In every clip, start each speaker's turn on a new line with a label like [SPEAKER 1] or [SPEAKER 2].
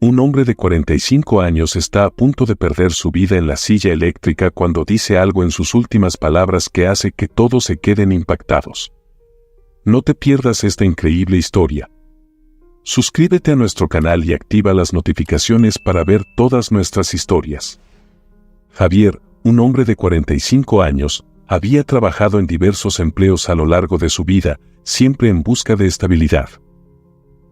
[SPEAKER 1] Un hombre de 45 años está a punto de perder su vida en la silla eléctrica cuando dice algo en sus últimas palabras que hace que todos se queden impactados. No te pierdas esta increíble historia. Suscríbete a nuestro canal y activa las notificaciones para ver todas nuestras historias. Javier, un hombre de 45 años, había trabajado en diversos empleos a lo largo de su vida, siempre en busca de estabilidad.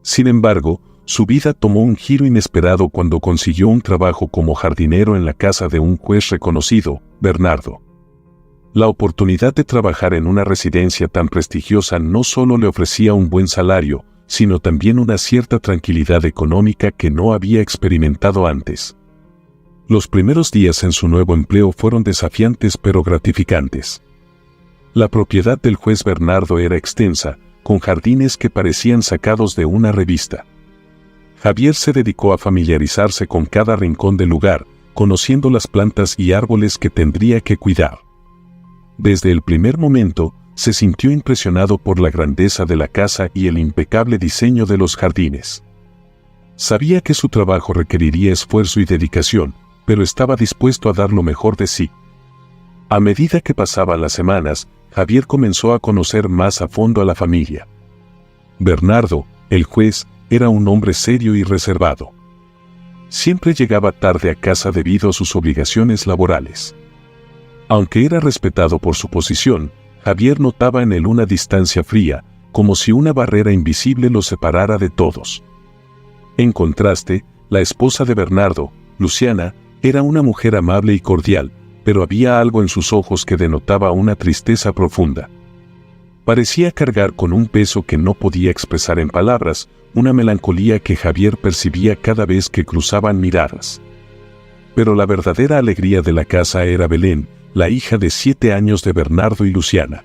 [SPEAKER 1] Sin embargo, su vida tomó un giro inesperado cuando consiguió un trabajo como jardinero en la casa de un juez reconocido, Bernardo. La oportunidad de trabajar en una residencia tan prestigiosa no solo le ofrecía un buen salario, sino también una cierta tranquilidad económica que no había experimentado antes. Los primeros días en su nuevo empleo fueron desafiantes pero gratificantes. La propiedad del juez Bernardo era extensa, con jardines que parecían sacados de una revista. Javier se dedicó a familiarizarse con cada rincón del lugar, conociendo las plantas y árboles que tendría que cuidar. Desde el primer momento, se sintió impresionado por la grandeza de la casa y el impecable diseño de los jardines. Sabía que su trabajo requeriría esfuerzo y dedicación, pero estaba dispuesto a dar lo mejor de sí. A medida que pasaban las semanas, Javier comenzó a conocer más a fondo a la familia. Bernardo, el juez, era un hombre serio y reservado. Siempre llegaba tarde a casa debido a sus obligaciones laborales. Aunque era respetado por su posición, Javier notaba en él una distancia fría, como si una barrera invisible lo separara de todos. En contraste, la esposa de Bernardo, Luciana, era una mujer amable y cordial, pero había algo en sus ojos que denotaba una tristeza profunda. Parecía cargar con un peso que no podía expresar en palabras, una melancolía que Javier percibía cada vez que cruzaban miradas. Pero la verdadera alegría de la casa era Belén, la hija de 7 años de Bernardo y Luciana.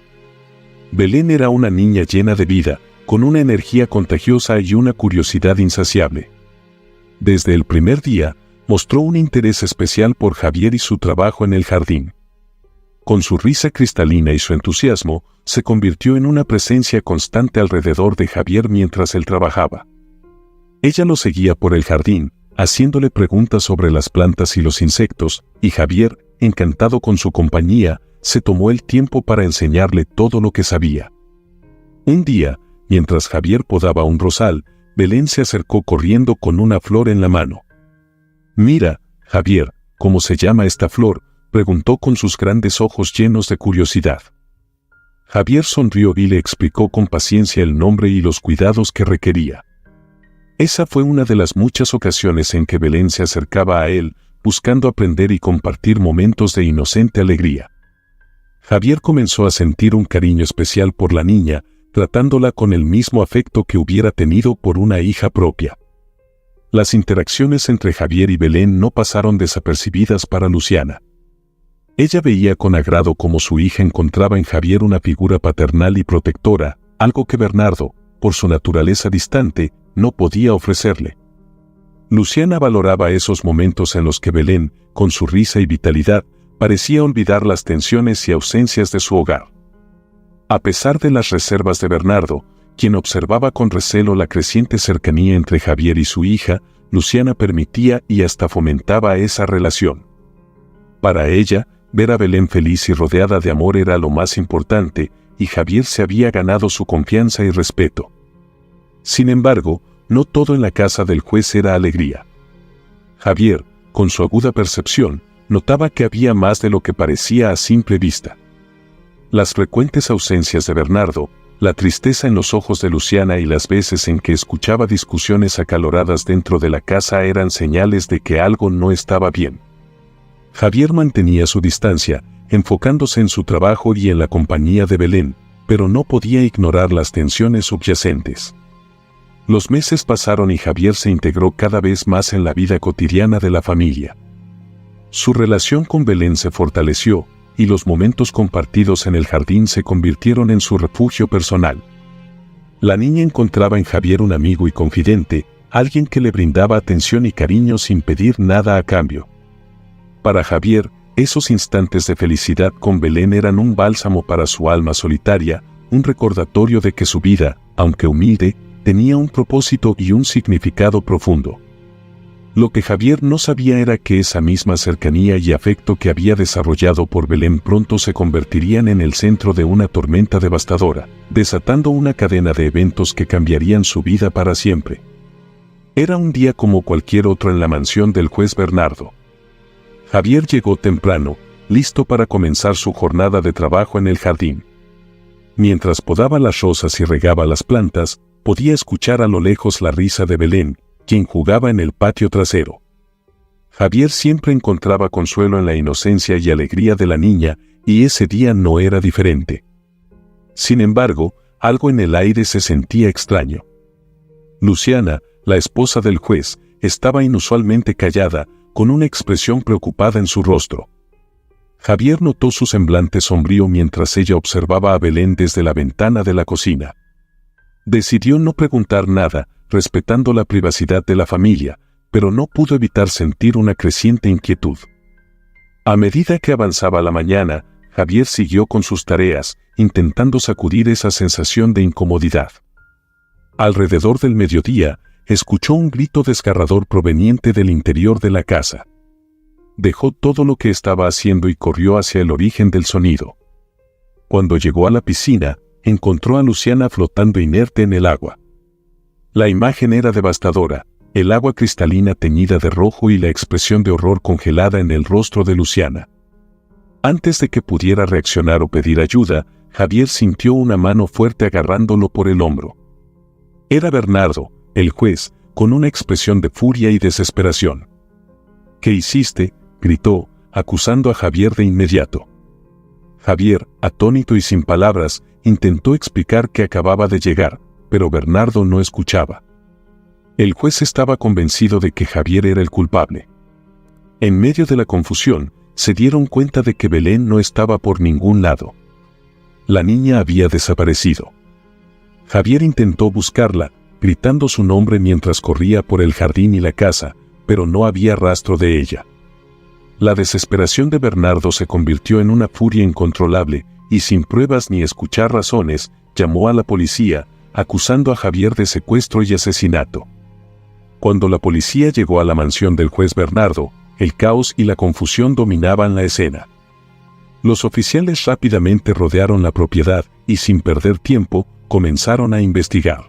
[SPEAKER 1] Belén era una niña llena de vida, con una energía contagiosa y una curiosidad insaciable. Desde el primer día, mostró un interés especial por Javier y su trabajo en el jardín. Con su risa cristalina y su entusiasmo, se convirtió en una presencia constante alrededor de Javier mientras él trabajaba. Ella lo seguía por el jardín, haciéndole preguntas sobre las plantas y los insectos, y Javier, encantado con su compañía, se tomó el tiempo para enseñarle todo lo que sabía. Un día, mientras Javier podaba un rosal, Belén se acercó corriendo con una flor en la mano. «Mira, Javier, ¿cómo se llama esta flor?», preguntó con sus grandes ojos llenos de curiosidad. Javier sonrió y le explicó con paciencia el nombre y los cuidados que requería. Esa fue una de las muchas ocasiones en que Belén se acercaba a él, buscando aprender y compartir momentos de inocente alegría. Javier comenzó a sentir un cariño especial por la niña, tratándola con el mismo afecto que hubiera tenido por una hija propia. Las interacciones entre Javier y Belén no pasaron desapercibidas para Luciana. Ella veía con agrado cómo su hija encontraba en Javier una figura paternal y protectora, algo que Bernardo, por su naturaleza distante, no podía ofrecerle. Luciana valoraba esos momentos en los que Belén, con su risa y vitalidad, parecía olvidar las tensiones y ausencias de su hogar. A pesar de las reservas de Bernardo, quien observaba con recelo la creciente cercanía entre Javier y su hija, Luciana permitía y hasta fomentaba esa relación. Para ella, ver a Belén feliz y rodeada de amor era lo más importante, y Javier se había ganado su confianza y respeto. Sin embargo, no todo en la casa del juez era alegría. Javier, con su aguda percepción, notaba que había más de lo que parecía a simple vista. Las frecuentes ausencias de Bernardo, la tristeza en los ojos de Luciana y las veces en que escuchaba discusiones acaloradas dentro de la casa eran señales de que algo no estaba bien. Javier mantenía su distancia, enfocándose en su trabajo y en la compañía de Belén, pero no podía ignorar las tensiones subyacentes. Los meses pasaron y Javier se integró cada vez más en la vida cotidiana de la familia. Su relación con Belén se fortaleció, y los momentos compartidos en el jardín se convirtieron en su refugio personal. La niña encontraba en Javier un amigo y confidente, alguien que le brindaba atención y cariño sin pedir nada a cambio. Para Javier, esos instantes de felicidad con Belén eran un bálsamo para su alma solitaria, un recordatorio de que su vida, aunque humilde, tenía un propósito y un significado profundo. Lo que Javier no sabía era que esa misma cercanía y afecto que había desarrollado por Belén pronto se convertirían en el centro de una tormenta devastadora, desatando una cadena de eventos que cambiarían su vida para siempre. Era un día como cualquier otro en la mansión del juez Bernardo. Javier llegó temprano, listo para comenzar su jornada de trabajo en el jardín. Mientras podaba las rosas y regaba las plantas, podía escuchar a lo lejos la risa de Belén, quien jugaba en el patio trasero. Javier siempre encontraba consuelo en la inocencia y alegría de la niña, y ese día no era diferente. Sin embargo, algo en el aire se sentía extraño. Luciana, la esposa del juez, estaba inusualmente callada, con una expresión preocupada en su rostro. Javier notó su semblante sombrío mientras ella observaba a Belén desde la ventana de la cocina. Decidió no preguntar nada, respetando la privacidad de la familia, pero no pudo evitar sentir una creciente inquietud. A medida que avanzaba la mañana, Javier siguió con sus tareas, intentando sacudir esa sensación de incomodidad. Alrededor del mediodía, escuchó un grito desgarrador proveniente del interior de la casa. Dejó todo lo que estaba haciendo y corrió hacia el origen del sonido. Cuando llegó a la piscina, encontró a Luciana flotando inerte en el agua. La imagen era devastadora, el agua cristalina teñida de rojo y la expresión de horror congelada en el rostro de Luciana. Antes de que pudiera reaccionar o pedir ayuda, Javier sintió una mano fuerte agarrándolo por el hombro. Era Bernardo, el juez, con una expresión de furia y desesperación. «¿Qué hiciste?», gritó, acusando a Javier de inmediato. Javier, atónito y sin palabras, intentó explicar que acababa de llegar, pero Bernardo no escuchaba. El juez estaba convencido de que Javier era el culpable. En medio de la confusión, se dieron cuenta de que Belén no estaba por ningún lado. La niña había desaparecido. Javier intentó buscarla, gritando su nombre mientras corría por el jardín y la casa, pero no había rastro de ella. La desesperación de Bernardo se convirtió en una furia incontrolable, y sin pruebas ni escuchar razones, llamó a la policía, acusando a Javier de secuestro y asesinato. Cuando la policía llegó a la mansión del juez Bernardo, el caos y la confusión dominaban la escena. Los oficiales rápidamente rodearon la propiedad y sin perder tiempo, comenzaron a investigar.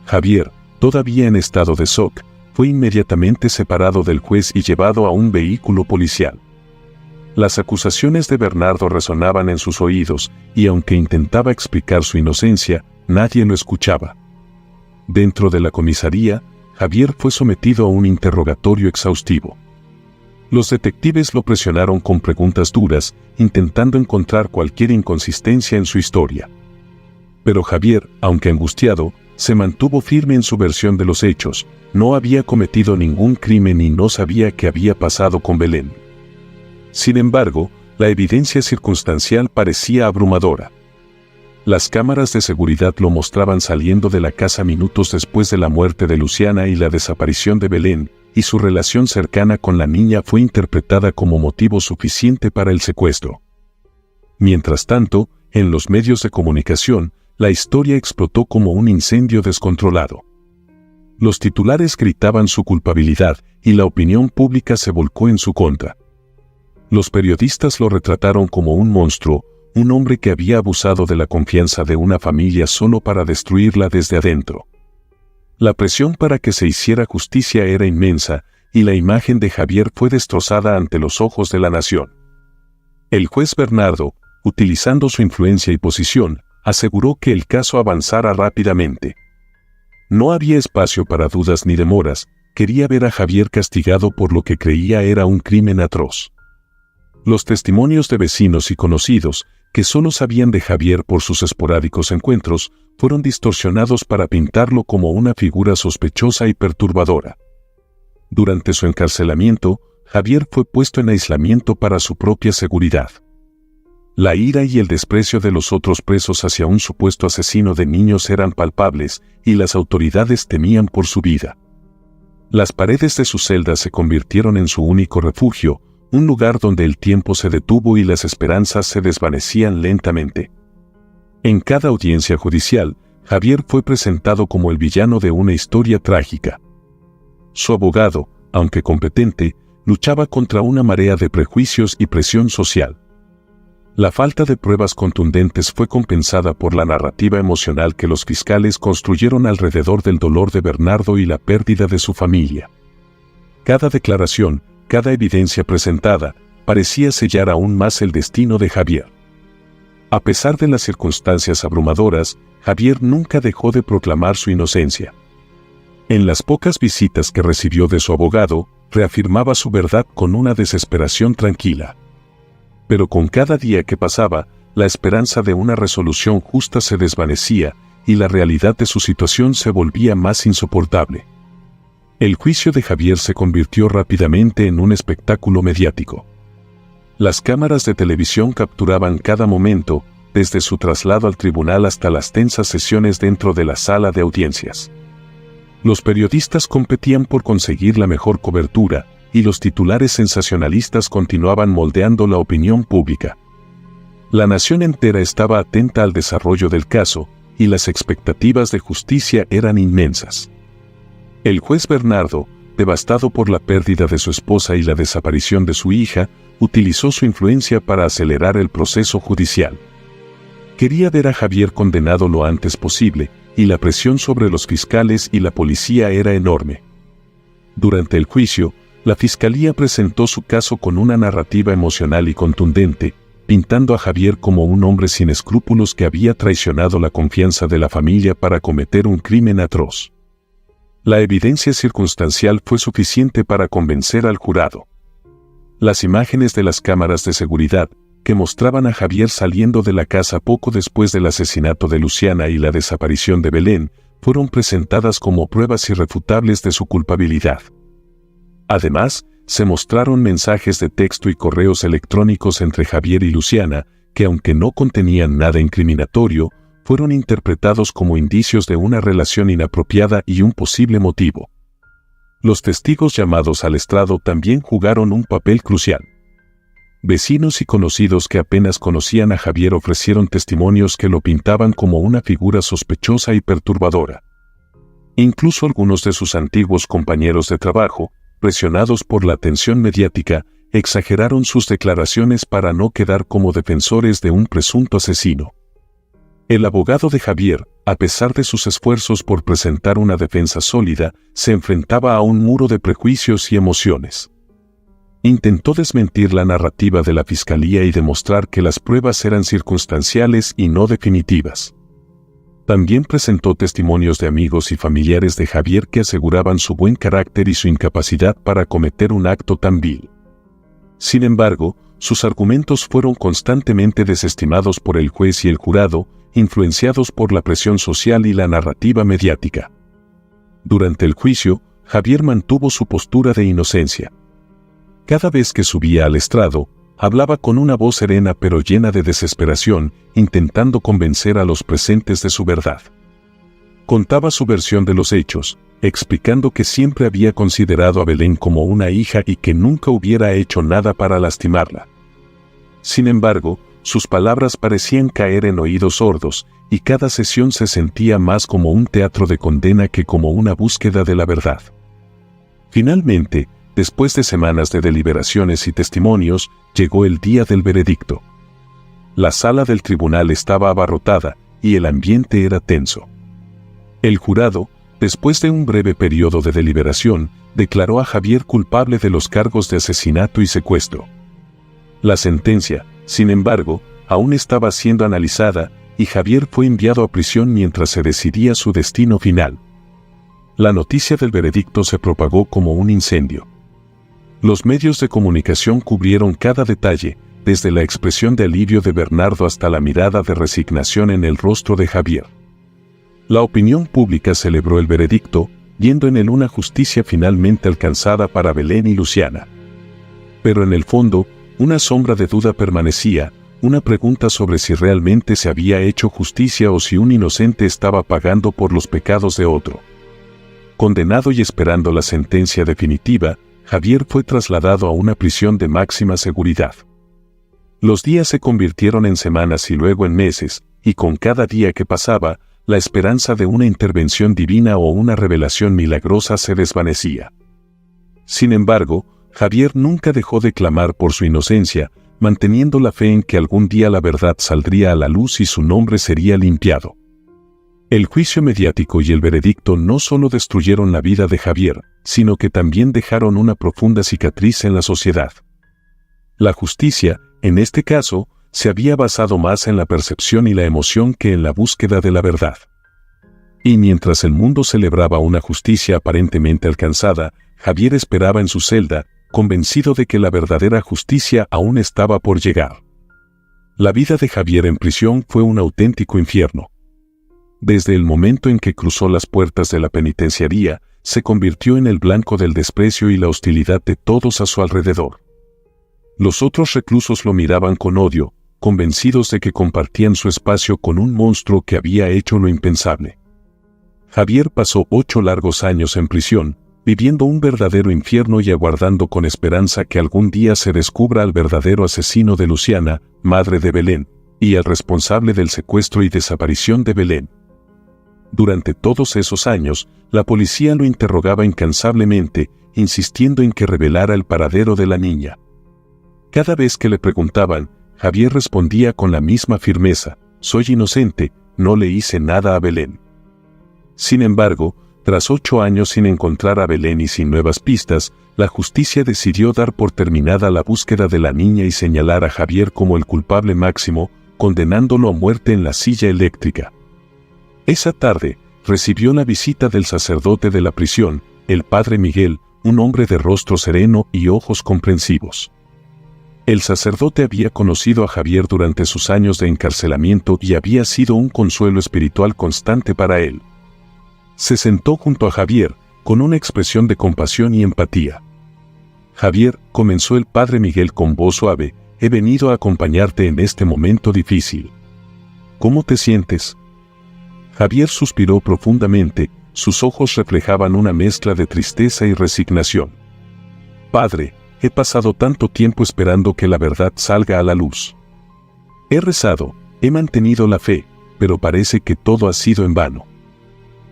[SPEAKER 1] Javier, todavía en estado de shock, fue inmediatamente separado del juez y llevado a un vehículo policial. Las acusaciones de Bernardo resonaban en sus oídos, y aunque intentaba explicar su inocencia, nadie lo escuchaba. Dentro de la comisaría, Javier fue sometido a un interrogatorio exhaustivo. Los detectives lo presionaron con preguntas duras, intentando encontrar cualquier inconsistencia en su historia. Pero Javier, aunque angustiado, se mantuvo firme en su versión de los hechos. No había cometido ningún crimen y no sabía qué había pasado con Belén. Sin embargo, la evidencia circunstancial parecía abrumadora. Las cámaras de seguridad lo mostraban saliendo de la casa minutos después de la muerte de Luciana y la desaparición de Belén, y su relación cercana con la niña fue interpretada como motivo suficiente para el secuestro. Mientras tanto, en los medios de comunicación, la historia explotó como un incendio descontrolado. Los titulares gritaban su culpabilidad y la opinión pública se volcó en su contra. Los periodistas lo retrataron como un monstruo, un hombre que había abusado de la confianza de una familia solo para destruirla desde adentro. La presión para que se hiciera justicia era inmensa, y la imagen de Javier fue destrozada ante los ojos de la nación. El juez Bernardo, utilizando su influencia y posición, aseguró que el caso avanzara rápidamente. No había espacio para dudas ni demoras, quería ver a Javier castigado por lo que creía era un crimen atroz. Los testimonios de vecinos y conocidos, que solo sabían de Javier por sus esporádicos encuentros, fueron distorsionados para pintarlo como una figura sospechosa y perturbadora. Durante su encarcelamiento, Javier fue puesto en aislamiento para su propia seguridad. La ira y el desprecio de los otros presos hacia un supuesto asesino de niños eran palpables, y las autoridades temían por su vida. Las paredes de su celda se convirtieron en su único refugio, un lugar donde el tiempo se detuvo y las esperanzas se desvanecían lentamente. En cada audiencia judicial, Javier fue presentado como el villano de una historia trágica. Su abogado, aunque competente, luchaba contra una marea de prejuicios y presión social. La falta de pruebas contundentes fue compensada por la narrativa emocional que los fiscales construyeron alrededor del dolor de Bernardo y la pérdida de su familia. Cada declaración, cada evidencia presentada, parecía sellar aún más el destino de Javier. A pesar de las circunstancias abrumadoras, Javier nunca dejó de proclamar su inocencia. En las pocas visitas que recibió de su abogado, reafirmaba su verdad con una desesperación tranquila. Pero con cada día que pasaba, la esperanza de una resolución justa se desvanecía y la realidad de su situación se volvía más insoportable. El juicio de Javier se convirtió rápidamente en un espectáculo mediático. Las cámaras de televisión capturaban cada momento, desde su traslado al tribunal hasta las tensas sesiones dentro de la sala de audiencias. Los periodistas competían por conseguir la mejor cobertura, y los titulares sensacionalistas continuaban moldeando la opinión pública. La nación entera estaba atenta al desarrollo del caso, y las expectativas de justicia eran inmensas. El juez Bernardo, devastado por la pérdida de su esposa y la desaparición de su hija, utilizó su influencia para acelerar el proceso judicial. Quería ver a Javier condenado lo antes posible, y la presión sobre los fiscales y la policía era enorme. Durante el juicio, la fiscalía presentó su caso con una narrativa emocional y contundente, pintando a Javier como un hombre sin escrúpulos que había traicionado la confianza de la familia para cometer un crimen atroz. La evidencia circunstancial fue suficiente para convencer al jurado. Las imágenes de las cámaras de seguridad, que mostraban a Javier saliendo de la casa poco después del asesinato de Luciana y la desaparición de Belén, fueron presentadas como pruebas irrefutables de su culpabilidad. Además, se mostraron mensajes de texto y correos electrónicos entre Javier y Luciana, que aunque no contenían nada incriminatorio, fueron interpretados como indicios de una relación inapropiada y un posible motivo. Los testigos llamados al estrado también jugaron un papel crucial. Vecinos y conocidos que apenas conocían a Javier ofrecieron testimonios que lo pintaban como una figura sospechosa y perturbadora. Incluso algunos de sus antiguos compañeros de trabajo, presionados por la atención mediática, exageraron sus declaraciones para no quedar como defensores de un presunto asesino. El abogado de Javier, a pesar de sus esfuerzos por presentar una defensa sólida, se enfrentaba a un muro de prejuicios y emociones. Intentó desmentir la narrativa de la fiscalía y demostrar que las pruebas eran circunstanciales y no definitivas. También presentó testimonios de amigos y familiares de Javier que aseguraban su buen carácter y su incapacidad para cometer un acto tan vil. Sin embargo, sus argumentos fueron constantemente desestimados por el juez y el jurado, influenciados por la presión social y la narrativa mediática. Durante el juicio, Javier mantuvo su postura de inocencia. Cada vez que subía al estrado, hablaba con una voz serena pero llena de desesperación, intentando convencer a los presentes de su verdad. Contaba su versión de los hechos, explicando que siempre había considerado a Belén como una hija y que nunca hubiera hecho nada para lastimarla. Sin embargo, sus palabras parecían caer en oídos sordos, y cada sesión se sentía más como un teatro de condena que como una búsqueda de la verdad. Finalmente, después de semanas de deliberaciones y testimonios, llegó el día del veredicto. La sala del tribunal estaba abarrotada, y el ambiente era tenso. El jurado, después de un breve periodo de deliberación, declaró a Javier culpable de los cargos de asesinato y secuestro. La sentencia, sin embargo, aún estaba siendo analizada, y Javier fue enviado a prisión mientras se decidía su destino final. La noticia del veredicto se propagó como un incendio. Los medios de comunicación cubrieron cada detalle, desde la expresión de alivio de Bernardo hasta la mirada de resignación en el rostro de Javier. La opinión pública celebró el veredicto, viendo en él una justicia finalmente alcanzada para Belén y Luciana. Pero en el fondo, una sombra de duda permanecía, una pregunta sobre si realmente se había hecho justicia o si un inocente estaba pagando por los pecados de otro. Condenado y esperando la sentencia definitiva, Javier fue trasladado a una prisión de máxima seguridad. Los días se convirtieron en semanas y luego en meses, y con cada día que pasaba, la esperanza de una intervención divina o una revelación milagrosa se desvanecía. Sin embargo, Javier nunca dejó de clamar por su inocencia, manteniendo la fe en que algún día la verdad saldría a la luz y su nombre sería limpiado. El juicio mediático y el veredicto no solo destruyeron la vida de Javier, sino que también dejaron una profunda cicatriz en la sociedad. La justicia, en este caso, se había basado más en la percepción y la emoción que en la búsqueda de la verdad. Y mientras el mundo celebraba una justicia aparentemente alcanzada, Javier esperaba en su celda, convencido de que la verdadera justicia aún estaba por llegar. La vida de Javier en prisión fue un auténtico infierno. Desde el momento en que cruzó las puertas de la penitenciaría, se convirtió en el blanco del desprecio y la hostilidad de todos a su alrededor. Los otros reclusos lo miraban con odio, convencidos de que compartían su espacio con un monstruo que había hecho lo impensable. Javier pasó 8 largos años en prisión, viviendo un verdadero infierno y aguardando con esperanza que algún día se descubra al verdadero asesino de Luciana, madre de Belén, y al responsable del secuestro y desaparición de Belén. Durante todos esos años, la policía lo interrogaba incansablemente, insistiendo en que revelara el paradero de la niña. Cada vez que le preguntaban, Javier respondía con la misma firmeza: «Soy inocente, no le hice nada a Belén». Sin embargo, tras 8 años sin encontrar a Belén y sin nuevas pistas, la justicia decidió dar por terminada la búsqueda de la niña y señalar a Javier como el culpable máximo, condenándolo a muerte en la silla eléctrica. Esa tarde, recibió la visita del sacerdote de la prisión, el padre Miguel, un hombre de rostro sereno y ojos comprensivos. El sacerdote había conocido a Javier durante sus años de encarcelamiento y había sido un consuelo espiritual constante para él. Se sentó junto a Javier, con una expresión de compasión y empatía. «Javier», comenzó el padre Miguel con voz suave, «he venido a acompañarte en este momento difícil. ¿Cómo te sientes?». Javier suspiró profundamente, sus ojos reflejaban una mezcla de tristeza y resignación. «Padre, he pasado tanto tiempo esperando que la verdad salga a la luz. He rezado, he mantenido la fe, pero parece que todo ha sido en vano.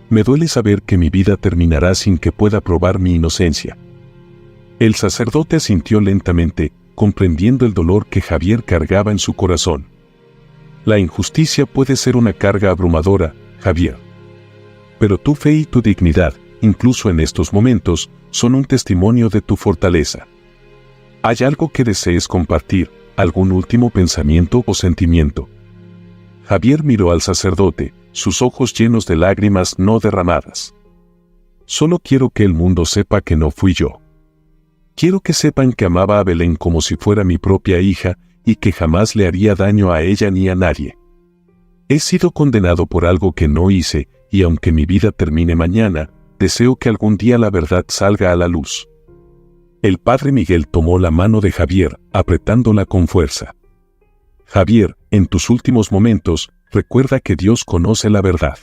[SPEAKER 1] Me duele saber que mi vida terminará sin que pueda probar mi inocencia». El sacerdote asintió lentamente, comprendiendo el dolor que Javier cargaba en su corazón. «La injusticia puede ser una carga abrumadora, Javier. Pero tu fe y tu dignidad, incluso en estos momentos, son un testimonio de tu fortaleza. ¿Hay algo que desees compartir, algún último pensamiento o sentimiento?». Javier miró al sacerdote, sus ojos llenos de lágrimas no derramadas. «Solo quiero que el mundo sepa que no fui yo. Quiero que sepan que amaba a Belén como si fuera mi propia hija y que jamás le haría daño a ella ni a nadie. He sido condenado por algo que no hice, y aunque mi vida termine mañana, deseo que algún día la verdad salga a la luz». El padre Miguel tomó la mano de Javier, apretándola con fuerza. «Javier, en tus últimos momentos, recuerda que Dios conoce la verdad.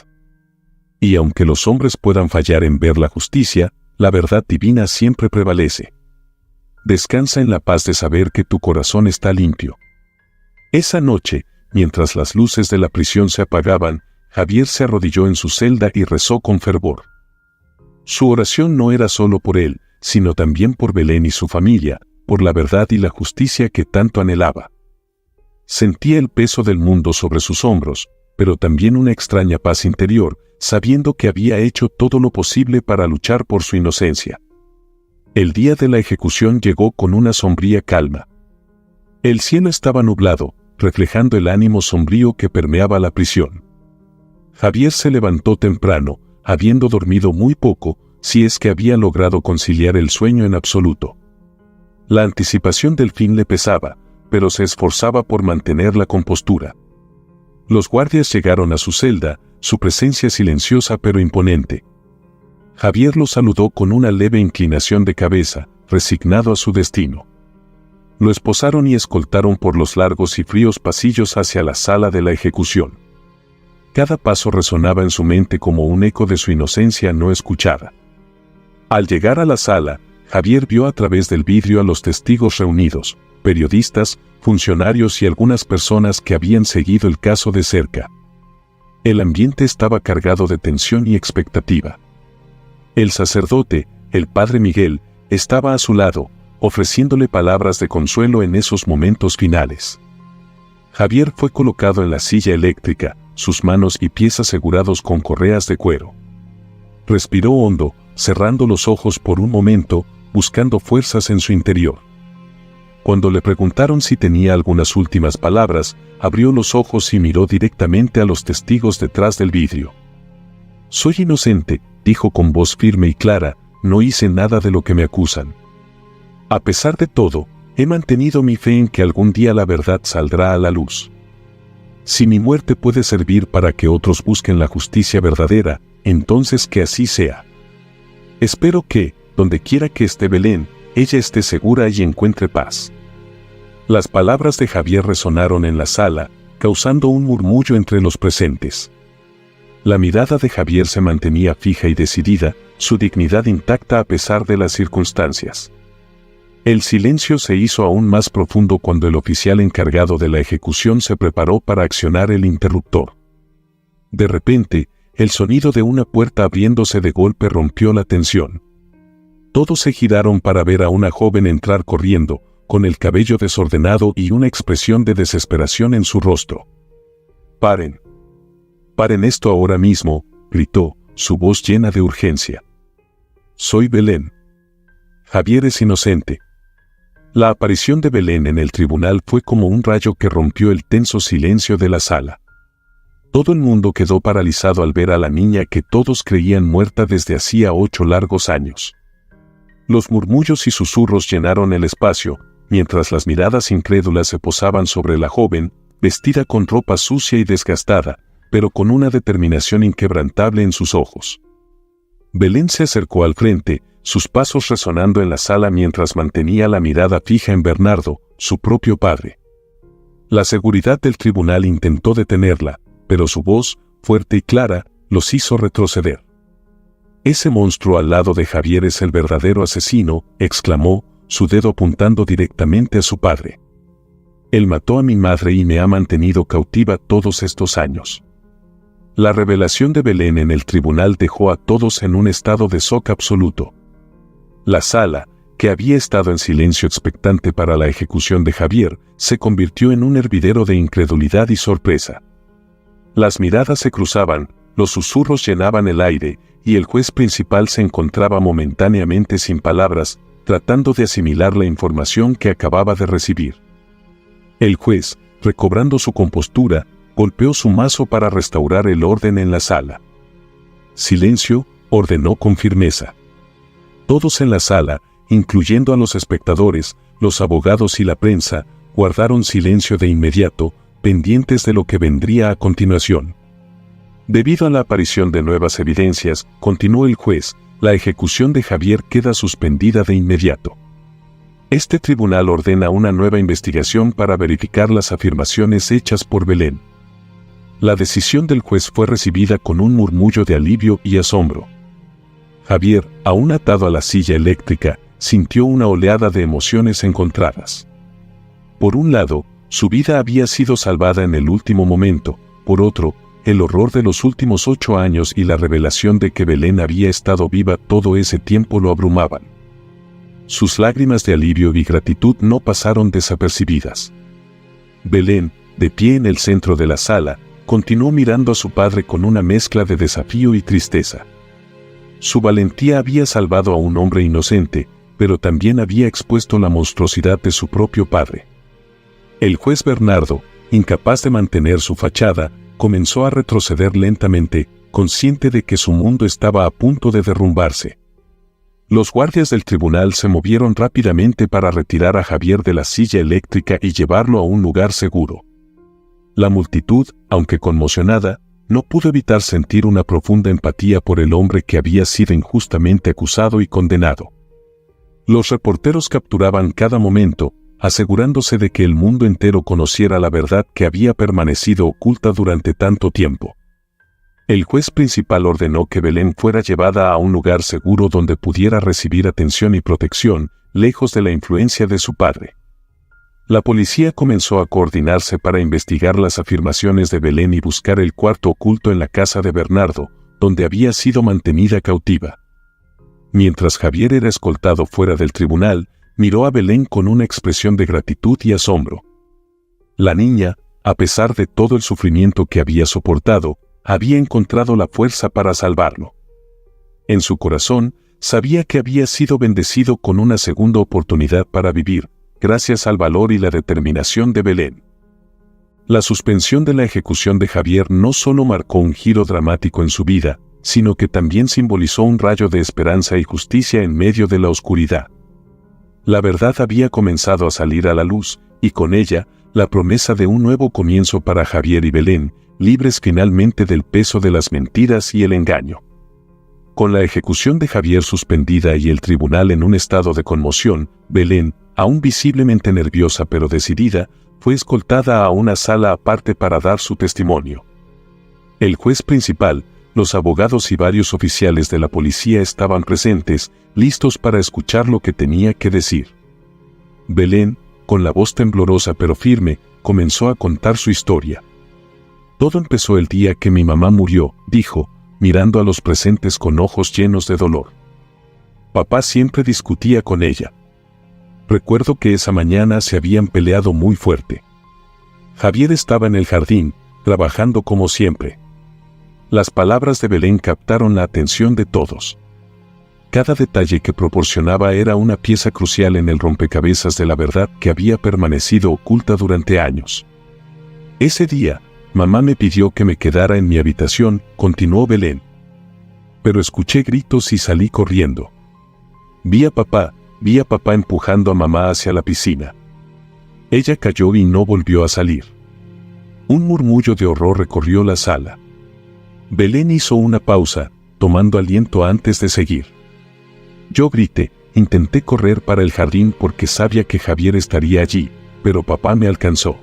[SPEAKER 1] Y aunque los hombres puedan fallar en ver la justicia, la verdad divina siempre prevalece. Descansa en la paz de saber que tu corazón está limpio». Esa noche, mientras las luces de la prisión se apagaban, Javier se arrodilló en su celda y rezó con fervor. Su oración no era solo por él, sino también por Belén y su familia, por la verdad y la justicia que tanto anhelaba. Sentía el peso del mundo sobre sus hombros, pero también una extraña paz interior, sabiendo que había hecho todo lo posible para luchar por su inocencia. El día de la ejecución llegó con una sombría calma. El cielo estaba nublado, reflejando el ánimo sombrío que permeaba la prisión. Javier se levantó temprano, habiendo dormido muy poco, si es que había logrado conciliar el sueño en absoluto. La anticipación del fin le pesaba, pero se esforzaba por mantener la compostura. Los guardias llegaron a su celda, su presencia silenciosa pero imponente. Javier los saludó con una leve inclinación de cabeza, resignado a su destino. Lo esposaron y escoltaron por los largos y fríos pasillos hacia la sala de la ejecución. Cada paso resonaba en su mente como un eco de su inocencia no escuchada. Al llegar a la sala, Javier vio a través del vidrio a los testigos reunidos, periodistas, funcionarios y algunas personas que habían seguido el caso de cerca. El ambiente estaba cargado de tensión y expectativa. El sacerdote, el padre Miguel, estaba a su lado, ofreciéndole palabras de consuelo en esos momentos finales. Javier fue colocado en la silla eléctrica, sus manos y pies asegurados con correas de cuero. Respiró hondo, cerrando los ojos por un momento, buscando fuerzas en su interior. Cuando le preguntaron si tenía algunas últimas palabras, abrió los ojos y miró directamente a los testigos detrás del vidrio. «Soy inocente», dijo con voz firme y clara, «no hice nada de lo que me acusan. A pesar de todo, he mantenido mi fe en que algún día la verdad saldrá a la luz. Si mi muerte puede servir para que otros busquen la justicia verdadera, entonces que así sea. Espero que, donde quiera que esté Belén, ella esté segura y encuentre paz». Las palabras de Javier resonaron en la sala, causando un murmullo entre los presentes. La mirada de Javier se mantenía fija y decidida, su dignidad intacta a pesar de las circunstancias. El silencio se hizo aún más profundo cuando el oficial encargado de la ejecución se preparó para accionar el interruptor. De repente, el sonido de una puerta abriéndose de golpe rompió la tensión. Todos se giraron para ver a una joven entrar corriendo, con el cabello desordenado y una expresión de desesperación en su rostro. «¡Paren! ¡Paren esto ahora mismo!», gritó, su voz llena de urgencia. «Soy Belén. Javier es inocente». La aparición de Belén en el tribunal fue como un rayo que rompió el tenso silencio de la sala. Todo el mundo quedó paralizado al ver a la niña que todos creían muerta desde hacía 8 largos años. Los murmullos y susurros llenaron el espacio, mientras las miradas incrédulas se posaban sobre la joven, vestida con ropa sucia y desgastada, pero con una determinación inquebrantable en sus ojos. Belén se acercó al frente, sus pasos resonando en la sala mientras mantenía la mirada fija en Bernardo, su propio padre. La seguridad del tribunal intentó detenerla, pero su voz, fuerte y clara, los hizo retroceder. «Ese monstruo al lado de Javier es el verdadero asesino», exclamó, su dedo apuntando directamente a su padre. «Él mató a mi madre y me ha mantenido cautiva todos estos años». La revelación de Belén en el tribunal dejó a todos en un estado de shock absoluto. La sala, que había estado en silencio expectante para la ejecución de Javier, se convirtió en un hervidero de incredulidad y sorpresa. Las miradas se cruzaban, los susurros llenaban el aire, y el juez principal se encontraba momentáneamente sin palabras, tratando de asimilar la información que acababa de recibir. El juez, recobrando su compostura, golpeó su mazo para restaurar el orden en la sala. «Silencio», ordenó con firmeza. Todos en la sala, incluyendo a los espectadores, los abogados y la prensa, guardaron silencio de inmediato, pendientes de lo que vendría a continuación. Debido a la aparición de nuevas evidencias, continuó el juez, la ejecución de Javier queda suspendida de inmediato. Este tribunal ordena una nueva investigación para verificar las afirmaciones hechas por Belén. La decisión del juez fue recibida con un murmullo de alivio y asombro. Javier, aún atado a la silla eléctrica, sintió una oleada de emociones encontradas. Por un lado, su vida había sido salvada en el último momento, por otro, el horror de los últimos 8 años y la revelación de que Belén había estado viva todo ese tiempo lo abrumaban. Sus lágrimas de alivio y gratitud no pasaron desapercibidas. Belén, de pie en el centro de la sala, continuó mirando a su padre con una mezcla de desafío y tristeza. Su valentía había salvado a un hombre inocente, pero también había expuesto la monstruosidad de su propio padre. El juez Bernardo, incapaz de mantener su fachada, comenzó a retroceder lentamente, consciente de que su mundo estaba a punto de derrumbarse. Los guardias del tribunal se movieron rápidamente para retirar a Javier de la silla eléctrica y llevarlo a un lugar seguro. La multitud, aunque conmocionada, no pudo evitar sentir una profunda empatía por el hombre que había sido injustamente acusado y condenado. Los reporteros capturaban cada momento, asegurándose de que el mundo entero conociera la verdad que había permanecido oculta durante tanto tiempo. El juez principal ordenó que Belén fuera llevada a un lugar seguro donde pudiera recibir atención y protección, lejos de la influencia de su padre. La policía comenzó a coordinarse para investigar las afirmaciones de Belén y buscar el cuarto oculto en la casa de Bernardo, donde había sido mantenida cautiva. Mientras Javier era escoltado fuera del tribunal, miró a Belén con una expresión de gratitud y asombro. La niña, a pesar de todo el sufrimiento que había soportado, había encontrado la fuerza para salvarlo. En su corazón, sabía que había sido bendecido con una segunda oportunidad para vivir, gracias al valor y la determinación de Belén. La suspensión de la ejecución de Javier no solo marcó un giro dramático en su vida, sino que también simbolizó un rayo de esperanza y justicia en medio de la oscuridad. La verdad había comenzado a salir a la luz, y con ella, la promesa de un nuevo comienzo para Javier y Belén, libres finalmente del peso de las mentiras y el engaño. Con la ejecución de Javier suspendida y el tribunal en un estado de conmoción, Belén, aún visiblemente nerviosa pero decidida, fue escoltada a una sala aparte para dar su testimonio. El juez principal, los abogados y varios oficiales de la policía estaban presentes, listos para escuchar lo que tenía que decir. Belén, con la voz temblorosa pero firme, comenzó a contar su historia. Todo empezó el día que mi mamá murió, dijo, mirando a los presentes con ojos llenos de dolor. Papá siempre discutía con ella. Recuerdo que esa mañana se habían peleado muy fuerte. Javier estaba en el jardín, trabajando como siempre. Las palabras de Belén captaron la atención de todos. Cada detalle que proporcionaba era una pieza crucial en el rompecabezas de la verdad que había permanecido oculta durante años. Ese día, mamá me pidió que me quedara en mi habitación, continuó Belén. Pero escuché gritos y salí corriendo. Vi a papá empujando a mamá hacia la piscina. Ella cayó y no volvió a salir. Un murmullo de horror recorrió la sala. Belén hizo una pausa, tomando aliento antes de seguir. Yo grité, intenté correr para el jardín porque sabía que Javier estaría allí, pero papá me alcanzó.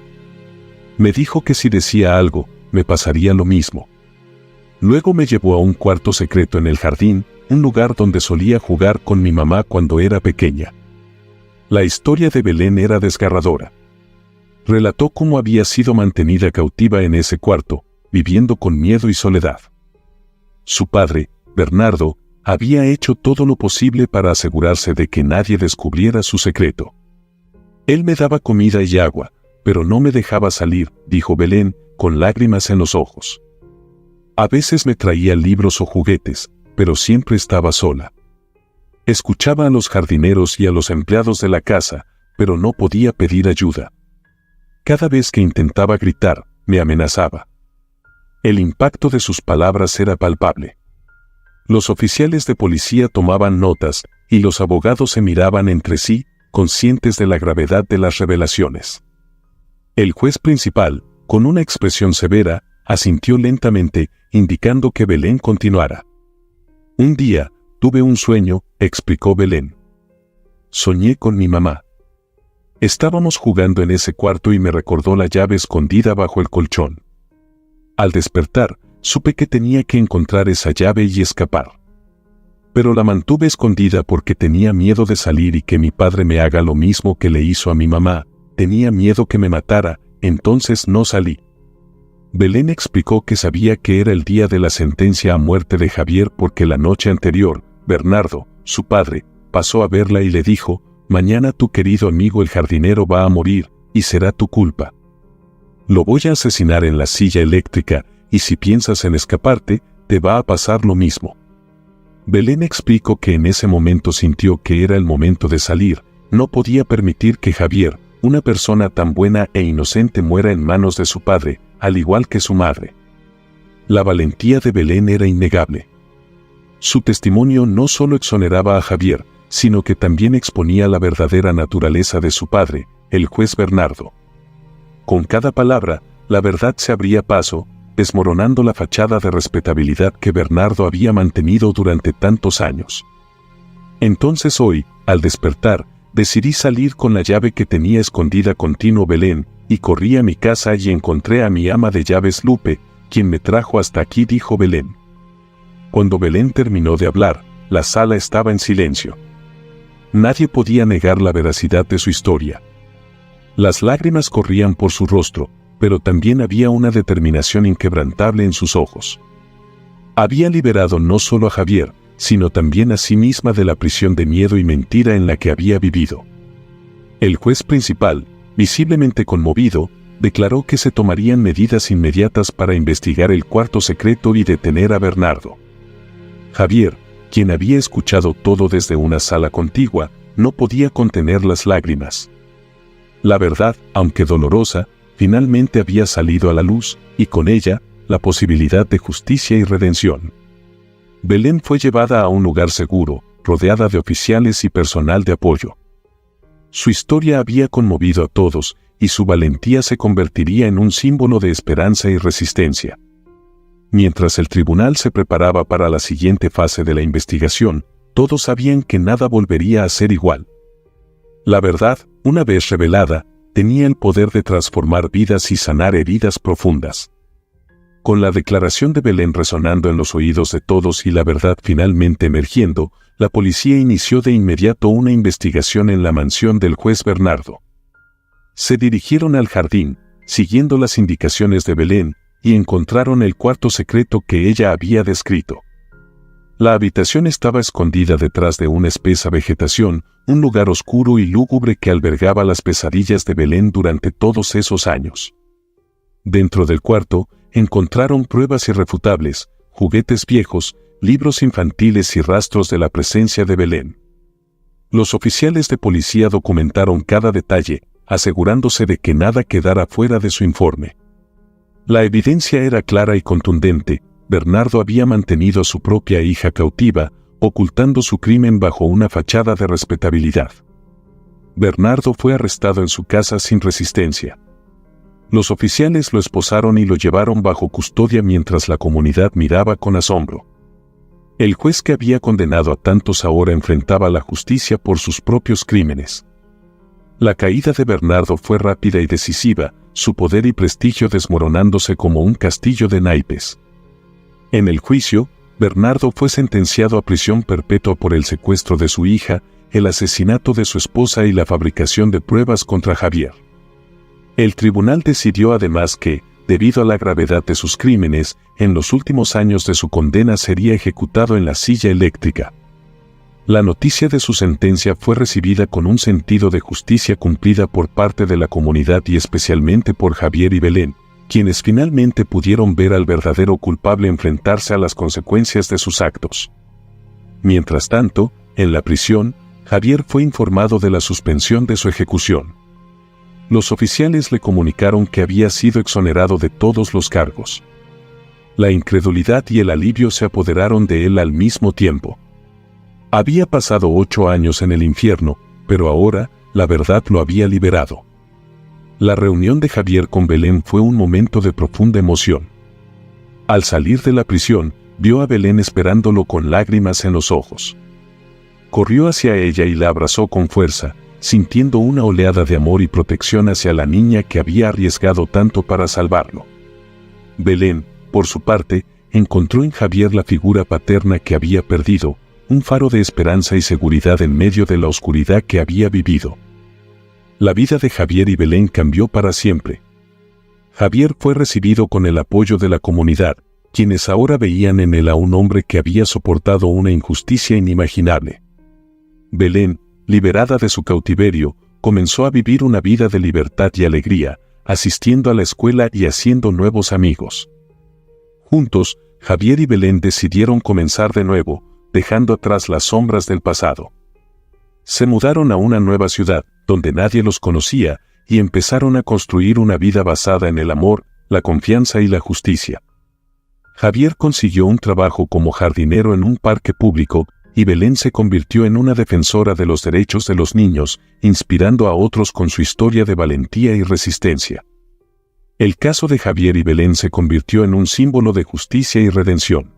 [SPEAKER 1] Me dijo que si decía algo, me pasaría lo mismo. Luego me llevó a un cuarto secreto en el jardín, un lugar donde solía jugar con mi mamá cuando era pequeña. La historia de Belén era desgarradora. Relató cómo había sido mantenida cautiva en ese cuarto, viviendo con miedo y soledad. Su padre, Bernardo, había hecho todo lo posible para asegurarse de que nadie descubriera su secreto. Él me daba comida y agua, pero no me dejaba salir, dijo Belén, con lágrimas en los ojos. A veces me traía libros o juguetes, pero siempre estaba sola. Escuchaba a los jardineros y a los empleados de la casa, pero no podía pedir ayuda. Cada vez que intentaba gritar, me amenazaba. El impacto de sus palabras era palpable. Los oficiales de policía tomaban notas, y los abogados se miraban entre sí, conscientes de la gravedad de las revelaciones. El juez principal, con una expresión severa, asintió lentamente, indicando que Belén continuara. Un día, tuve un sueño, explicó Belén. Soñé con mi mamá. Estábamos jugando en ese cuarto y me recordó la llave escondida bajo el colchón. Al despertar, supe que tenía que encontrar esa llave y escapar. Pero la mantuve escondida porque tenía miedo de salir y que mi padre me haga lo mismo que le hizo a mi mamá. Tenía miedo que me matara, entonces no salí. Belén explicó que sabía que era el día de la sentencia a muerte de Javier porque la noche anterior, Bernardo, su padre, pasó a verla y le dijo, «Mañana tu querido amigo el jardinero va a morir, y será tu culpa. Lo voy a asesinar en la silla eléctrica, y si piensas en escaparte, te va a pasar lo mismo». Belén explicó que en ese momento sintió que era el momento de salir, no podía permitir que Javier, una persona tan buena e inocente, muera en manos de su padre, al igual que su madre. La valentía de Belén era innegable. Su testimonio no solo exoneraba a Javier, sino que también exponía la verdadera naturaleza de su padre, el juez Bernardo. Con cada palabra, la verdad se abría paso, desmoronando la fachada de respetabilidad que Bernardo había mantenido durante tantos años. Entonces hoy, al despertar, decidí salir con la llave que tenía escondida, continuó Belén, y corrí a mi casa y encontré a mi ama de llaves Lupe, quien me trajo hasta aquí, dijo Belén. Cuando Belén terminó de hablar, la sala estaba en silencio. Nadie podía negar la veracidad de su historia. Las lágrimas corrían por su rostro, pero también había una determinación inquebrantable en sus ojos. Había liberado no solo a Javier, sino también a sí misma de la prisión de miedo y mentira en la que había vivido. El juez principal, visiblemente conmovido, declaró que se tomarían medidas inmediatas para investigar el cuarto secreto y detener a Bernardo. Javier, quien había escuchado todo desde una sala contigua, no podía contener las lágrimas. La verdad, aunque dolorosa, finalmente había salido a la luz, y con ella, la posibilidad de justicia y redención. Belén fue llevada a un lugar seguro, rodeada de oficiales y personal de apoyo. Su historia había conmovido a todos, y su valentía se convertiría en un símbolo de esperanza y resistencia. Mientras el tribunal se preparaba para la siguiente fase de la investigación, todos sabían que nada volvería a ser igual. La verdad, una vez revelada, tenía el poder de transformar vidas y sanar heridas profundas. Con la declaración de Belén resonando en los oídos de todos y la verdad finalmente emergiendo, la policía inició de inmediato una investigación en la mansión del juez Bernardo. Se dirigieron al jardín, siguiendo las indicaciones de Belén, y encontraron el cuarto secreto que ella había descrito. La habitación estaba escondida detrás de una espesa vegetación, un lugar oscuro y lúgubre que albergaba las pesadillas de Belén durante todos esos años. Dentro del cuarto, encontraron pruebas irrefutables, juguetes viejos, libros infantiles y rastros de la presencia de Belén. Los oficiales de policía documentaron cada detalle, asegurándose de que nada quedara fuera de su informe. La evidencia era clara y contundente. Bernardo había mantenido a su propia hija cautiva, ocultando su crimen bajo una fachada de respetabilidad. Bernardo fue arrestado en su casa sin resistencia. Los oficiales lo esposaron y lo llevaron bajo custodia mientras la comunidad miraba con asombro. El juez que había condenado a tantos ahora enfrentaba la justicia por sus propios crímenes. La caída de Bernardo fue rápida y decisiva, su poder y prestigio desmoronándose como un castillo de naipes. En el juicio, Bernardo fue sentenciado a prisión perpetua por el secuestro de su hija, el asesinato de su esposa y la fabricación de pruebas contra Javier. El tribunal decidió además que, debido a la gravedad de sus crímenes, en los últimos años de su condena sería ejecutado en la silla eléctrica. La noticia de su sentencia fue recibida con un sentido de justicia cumplida por parte de la comunidad y especialmente por Javier y Belén, quienes finalmente pudieron ver al verdadero culpable enfrentarse a las consecuencias de sus actos. Mientras tanto, en la prisión, Javier fue informado de la suspensión de su ejecución. Los oficiales le comunicaron que había sido exonerado de todos los cargos. La incredulidad y el alivio se apoderaron de él al mismo tiempo. Había pasado 8 años en el infierno, pero ahora, la verdad lo había liberado. La reunión de Javier con Belén fue un momento de profunda emoción. Al salir de la prisión, vio a Belén esperándolo con lágrimas en los ojos. Corrió hacia ella y la abrazó con fuerza, sintiendo una oleada de amor y protección hacia la niña que había arriesgado tanto para salvarlo. Belén, por su parte, encontró en Javier la figura paterna que había perdido, un faro de esperanza y seguridad en medio de la oscuridad que había vivido. La vida de Javier y Belén cambió para siempre. Javier fue recibido con el apoyo de la comunidad, quienes ahora veían en él a un hombre que había soportado una injusticia inimaginable. Belén, liberada de su cautiverio, comenzó a vivir una vida de libertad y alegría, asistiendo a la escuela y haciendo nuevos amigos. Juntos, Javier y Belén decidieron comenzar de nuevo, dejando atrás las sombras del pasado. Se mudaron a una nueva ciudad, donde nadie los conocía, y empezaron a construir una vida basada en el amor, la confianza y la justicia. Javier consiguió un trabajo como jardinero en un parque público, y Belén se convirtió en una defensora de los derechos de los niños, inspirando a otros con su historia de valentía y resistencia. El caso de Javier y Belén se convirtió en un símbolo de justicia y redención.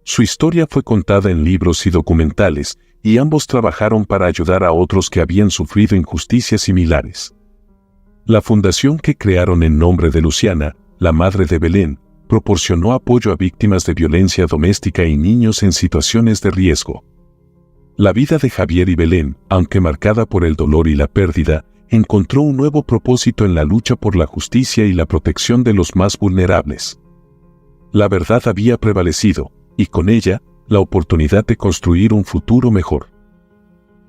[SPEAKER 1] Su historia fue contada en libros y documentales, y ambos trabajaron para ayudar a otros que habían sufrido injusticias similares. La fundación que crearon en nombre de Luciana, la madre de Belén, proporcionó apoyo a víctimas de violencia doméstica y niños en situaciones de riesgo. La vida de Javier y Belén, aunque marcada por el dolor y la pérdida, encontró un nuevo propósito en la lucha por la justicia y la protección de los más vulnerables. La verdad había prevalecido, y con ella, la oportunidad de construir un futuro mejor.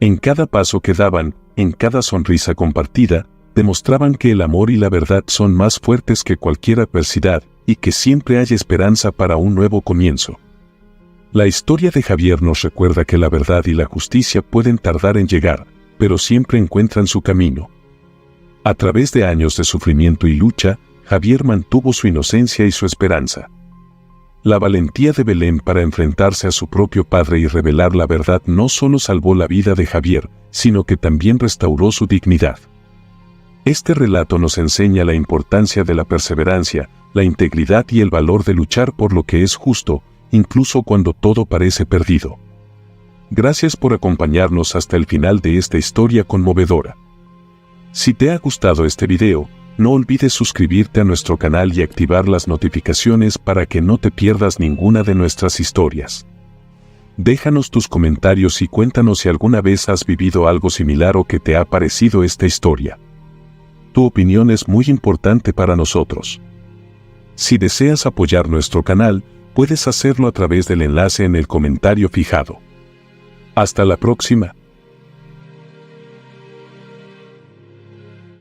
[SPEAKER 1] En cada paso que daban, en cada sonrisa compartida, demostraban que el amor y la verdad son más fuertes que cualquier adversidad y que siempre hay esperanza para un nuevo comienzo. La historia de Javier nos recuerda que la verdad y la justicia pueden tardar en llegar, pero siempre encuentran su camino. A través de años de sufrimiento y lucha, Javier mantuvo su inocencia y su esperanza. La valentía de Belén para enfrentarse a su propio padre y revelar la verdad no solo salvó la vida de Javier, sino que también restauró su dignidad. Este relato nos enseña la importancia de la perseverancia, la integridad y el valor de luchar por lo que es justo, incluso cuando todo parece perdido. Gracias por acompañarnos hasta el final de esta historia conmovedora. Si te ha gustado este video, no olvides suscribirte a nuestro canal y activar las notificaciones para que no te pierdas ninguna de nuestras historias. Déjanos tus comentarios y cuéntanos si alguna vez has vivido algo similar o qué te ha parecido esta historia. Tu opinión es muy importante para nosotros. Si deseas apoyar nuestro canal, puedes hacerlo a través del enlace en el comentario fijado. Hasta la próxima.